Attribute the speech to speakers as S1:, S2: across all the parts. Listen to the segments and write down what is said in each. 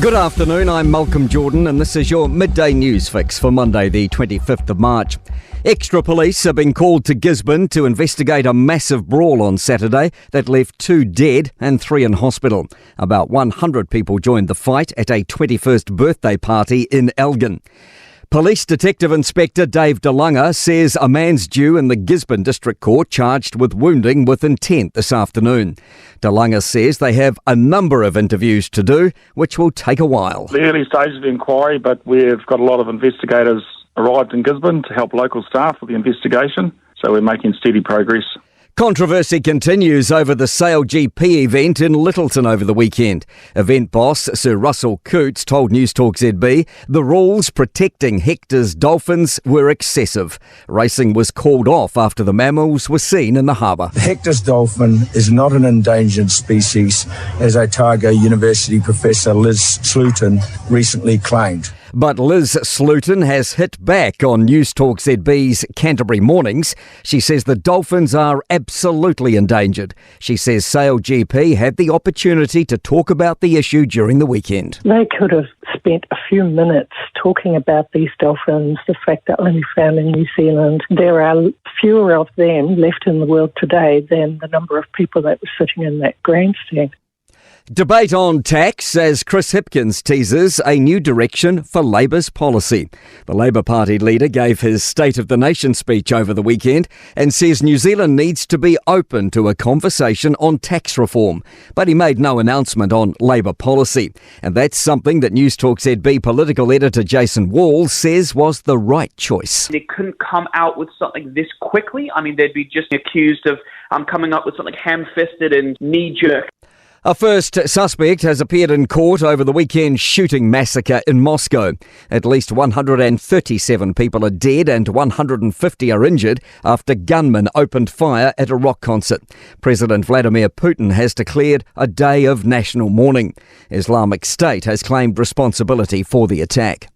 S1: Good afternoon, I'm Malcolm Jordan and this is your midday news fix for Monday the 25th of March. Extra police have been called to Gisborne to investigate a massive brawl on Saturday that left 2 dead and 3 in hospital. About 100 people joined the fight at a 21st birthday party in Elgin. Police Detective Inspector Dave DeLunga says a man's due in the Gisborne District Court charged with wounding with intent this afternoon. DeLunga says they have a number of interviews to do, which will take a while.
S2: The early stages of the inquiry, but we've got a lot of investigators arrived in Gisborne to help local staff with the investigation, so we're making steady progress.
S1: Controversy continues over the Sail GP event in Littleton over the weekend. Event boss Sir Russell Cootes told Newstalk ZB the rules protecting Hector's dolphins were excessive. Racing was called off after the mammals were seen in the harbour.
S3: The Hector's dolphin is not an endangered species, as Otago University professor Liz Sluton recently claimed.
S1: But Liz Sluton has hit back on Newstalk ZB's Canterbury Mornings. She says the dolphins are absolutely endangered. She says Sail GP had the opportunity to talk about the issue during the weekend.
S4: They could have spent a few minutes talking about these dolphins, the fact that only found in New Zealand. There are fewer of them left in the world today than the number of people that were sitting in that grandstand.
S1: Debate on tax as Chris Hipkins teases a new direction for Labour's policy. The Labour Party leader gave his State of the Nation speech over the weekend and says New Zealand needs to be open to a conversation on tax reform. But he made no announcement on Labour policy. And that's something that Newstalk ZB political editor Jason Wall says was the right choice.
S5: They couldn't come out with something this quickly. I mean, they'd be just accused of coming up with something ham-fisted and knee-jerk.
S1: A first suspect has appeared in court over the weekend shooting massacre in Moscow. At least 137 people are dead and 150 are injured after gunmen opened fire at a rock concert. President Vladimir Putin has declared a day of national mourning. Islamic State has claimed responsibility for the attack.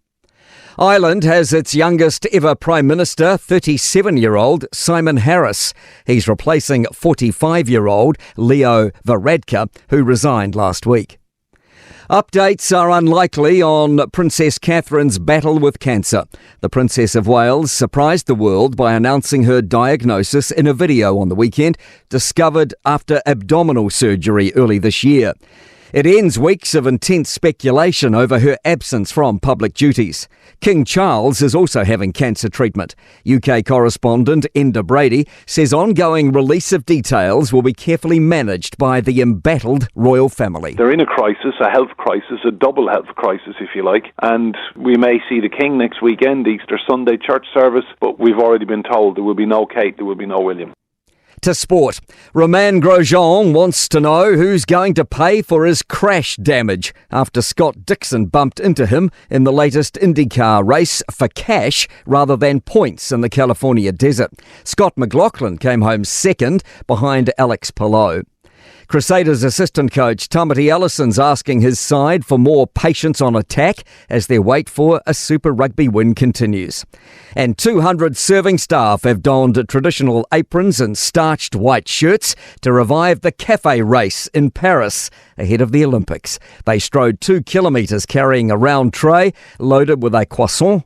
S1: Ireland has its youngest ever Prime Minister, 37-year-old Simon Harris. He's replacing 45-year-old Leo Varadkar, who resigned last week. Updates are unlikely on Princess Catherine's battle with cancer. The Princess of Wales surprised the world by announcing her diagnosis in a video on the weekend, discovered after abdominal surgery early this year. It ends weeks of intense speculation over her absence from public duties. King Charles is also having cancer treatment. UK correspondent Enda Brady says ongoing release of details will be carefully managed by the embattled royal family.
S6: They're in a crisis, a health crisis, a double health crisis, if you like, and we may see the King next weekend, Easter Sunday church service, but we've already been told there will be no Kate, there will be no William.
S1: To sport, Romain Grosjean wants to know who's going to pay for his crash damage after Scott Dixon bumped into him in the latest IndyCar race for cash rather than points in the California desert. Scott McLaughlin came home second behind Alex Palou. Crusaders assistant coach Tamati Ellison's asking his side for more patience on attack as their wait for a Super Rugby win continues. And 200 serving staff have donned traditional aprons and starched white shirts to revive the cafe race in Paris ahead of the Olympics. They strode 2 kilometres carrying a round tray loaded with a croissant,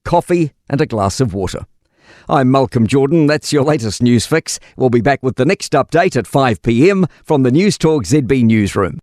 S1: coffee and a glass of water. I'm Malcolm Jordan. That's your latest news fix. We'll be back with the next update at 5 p.m. from the Newstalk ZB newsroom.